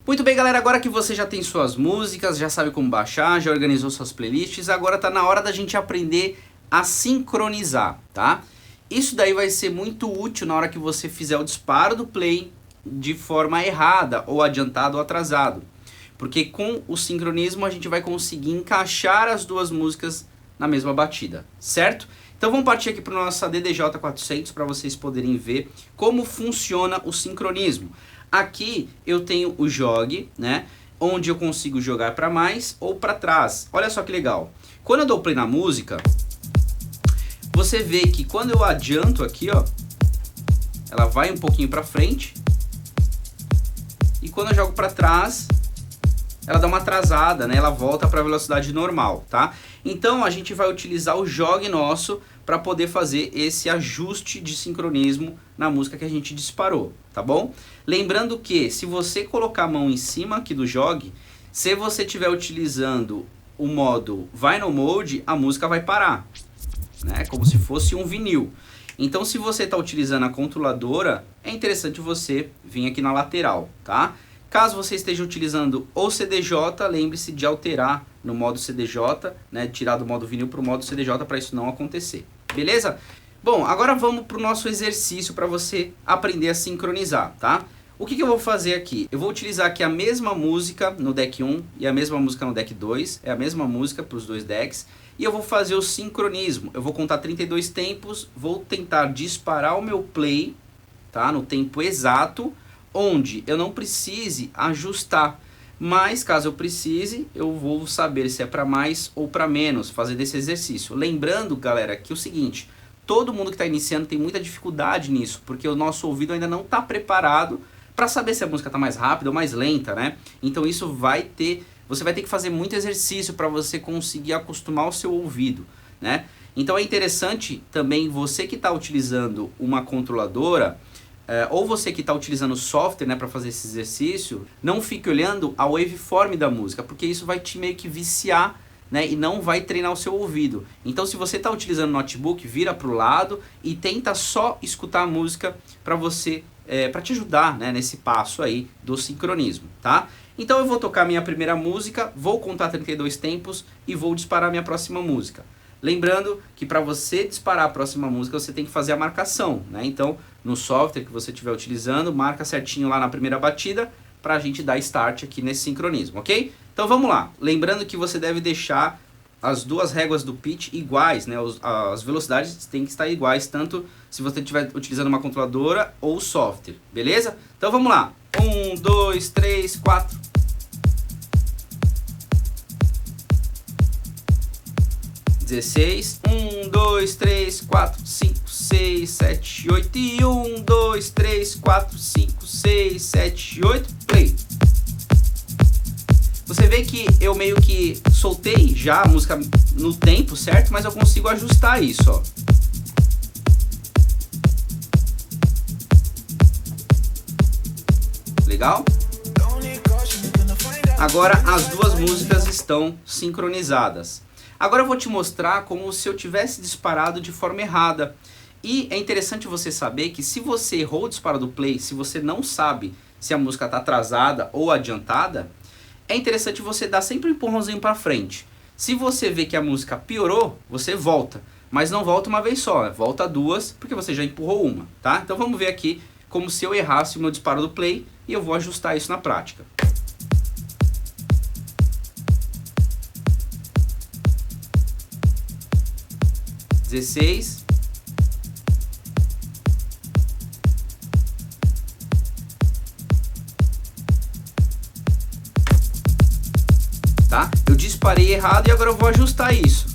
Muito bem, galera, agora que você já tem suas músicas, já sabe como baixar, já organizou suas playlists, agora tá na hora da gente aprender a sincronizar, tá? Isso daí vai ser muito útil na hora que você fizer o disparo do play de forma errada, ou adiantado ou atrasado. Porque com o sincronismo a gente vai conseguir encaixar as duas músicas na mesma batida, certo? Então vamos partir aqui para a nossa DDJ 400 para vocês poderem ver como funciona o sincronismo. Aqui eu tenho o jog, né, onde eu consigo jogar para mais ou para trás. Olha só que legal. Quando eu dou play na música, você vê que quando eu adianto aqui, ó, ela vai um pouquinho para frente. E quando eu jogo para trás, ela dá uma atrasada, né? Ela volta para a velocidade normal, tá? Então a gente vai utilizar o jog nosso para poder fazer esse ajuste de sincronismo na música que a gente disparou, tá bom? Lembrando que se você colocar a mão em cima aqui do jog, se você estiver utilizando o modo Vinyl Mode, a música vai parar, né? Como se fosse um vinil. Então se você está utilizando a controladora, é interessante você vir aqui na lateral, tá? Caso você esteja utilizando o CDJ, lembre-se de alterar no modo CDJ, né, tirar do modo vinil para o modo CDJ para isso não acontecer, beleza? Bom, agora vamos para o nosso exercício para você aprender a sincronizar, tá? O que eu vou fazer aqui? Eu vou utilizar aqui a mesma música no deck 1 e a mesma música no deck 2, é a mesma música para os dois decks, e eu vou fazer o sincronismo. Eu vou contar 32 tempos, vou tentar disparar o meu play, tá, no tempo exato, onde eu não precise ajustar, mas caso eu precise, eu vou saber se é para mais ou para menos, fazer desse exercício. Lembrando, galera, que é o seguinte, todo mundo que está iniciando tem muita dificuldade nisso, porque o nosso ouvido ainda não está preparado para saber se a música está mais rápida ou mais lenta, né? Então isso você vai ter que fazer muito exercício para você conseguir acostumar o seu ouvido, né? Então é interessante também você que está utilizando uma controladora, ou você que está utilizando software, né, para fazer esse exercício, não fique olhando a waveform da música, porque isso vai te meio que viciar, né, e não vai treinar o seu ouvido. Então se você está utilizando notebook, vira para o lado e tenta só escutar a música para você, para te ajudar, né, nesse passo aí do sincronismo, tá? Então eu vou tocar minha primeira música, vou contar 32 tempos e vou disparar minha próxima música. Lembrando que para você disparar a próxima música, você tem que fazer a marcação, né? Então, no software que você estiver utilizando, marca certinho lá na primeira batida para a gente dar start aqui nesse sincronismo, ok? Então vamos lá. Lembrando que você deve deixar as duas réguas do pitch iguais, né? As velocidades têm que estar iguais, tanto se você estiver utilizando uma controladora ou software, beleza? Então vamos lá. 1, 2, 3, 4... 16, 1, 2, 3, 4, 5, 6, 7, 8 e 1, 2, 3, 4, 5, 6, 7, 8, play. Você vê que eu meio que soltei já a música no tempo, certo? Mas eu consigo ajustar isso, ó. Legal? Agora as duas músicas estão sincronizadas. Agora eu vou te mostrar como se eu tivesse disparado de forma errada. E é interessante você saber que se você errou o disparo do play, se você não sabe se a música está atrasada ou adiantada, é interessante você dar sempre um empurrãozinho para frente. Se você vê que a música piorou, você volta. Mas não volta uma vez só, volta duas, porque você já empurrou uma, tá? Então vamos ver aqui como se eu errasse o meu disparo do play e eu vou ajustar isso na prática. Tá? Eu disparei errado e agora eu vou ajustar isso.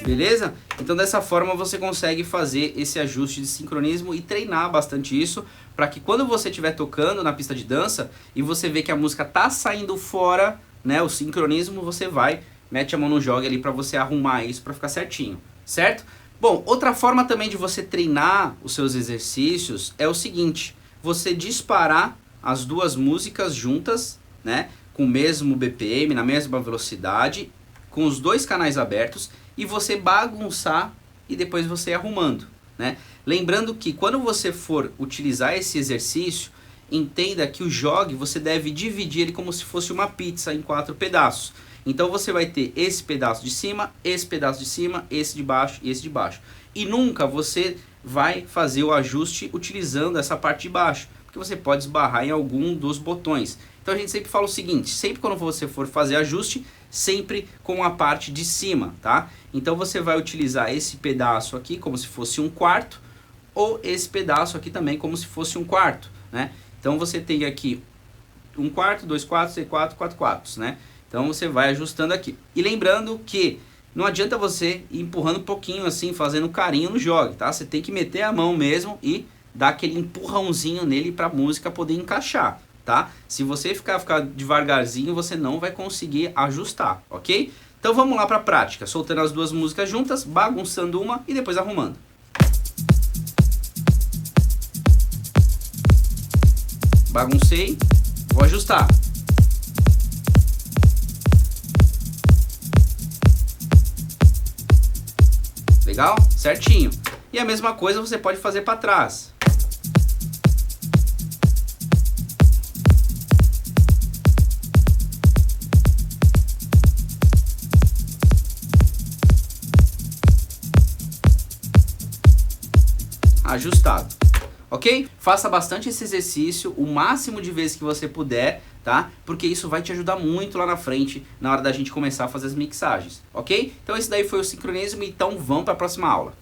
Beleza? Então dessa forma você consegue fazer esse ajuste de sincronismo e treinar bastante isso, para que quando você estiver tocando na pista de dança e você vê que a música tá saindo fora, né, o sincronismo, você vai, mete a mão no jog ali para você arrumar isso para ficar certinho, certo? Bom, outra forma também de você treinar os seus exercícios é o seguinte, você disparar as duas músicas juntas, né, com o mesmo BPM, na mesma velocidade, com os dois canais abertos e você bagunçar e depois você ir arrumando, né? Lembrando que quando você for utilizar esse exercício, entenda que o jogue você deve dividir ele como se fosse uma pizza em 4 pedaços. Então você vai ter esse pedaço de cima, esse pedaço de cima, esse de baixo e esse de baixo. E nunca você vai fazer o ajuste utilizando essa parte de baixo, porque você pode esbarrar em algum dos botões. Então a gente sempre fala o seguinte, sempre quando você for fazer ajuste, sempre com a parte de cima, tá? Então você vai utilizar esse pedaço aqui como se fosse um quarto, ou esse pedaço aqui também como se fosse um quarto, né? Então você tem aqui um quarto, 2 quartos, 3 quartos, 4 quartos, né? Então você vai ajustando aqui. E lembrando que não adianta você ir empurrando um pouquinho assim, fazendo carinho no jogue, tá? Você tem que meter a mão mesmo e dar aquele empurrãozinho nele para a música poder encaixar, tá? Se você ficar devagarzinho, você não vai conseguir ajustar, ok? Então vamos lá para a prática, soltando as duas músicas juntas, bagunçando uma e depois arrumando. Baguncei, vou ajustar. Legal? Certinho. E a mesma coisa você pode fazer para trás. Ajustado. Ok? Faça bastante esse exercício, o máximo de vezes que você puder, tá? Porque isso vai te ajudar muito lá na frente, na hora da gente começar a fazer as mixagens, ok? Então esse daí foi o sincronismo, então vamos para a próxima aula.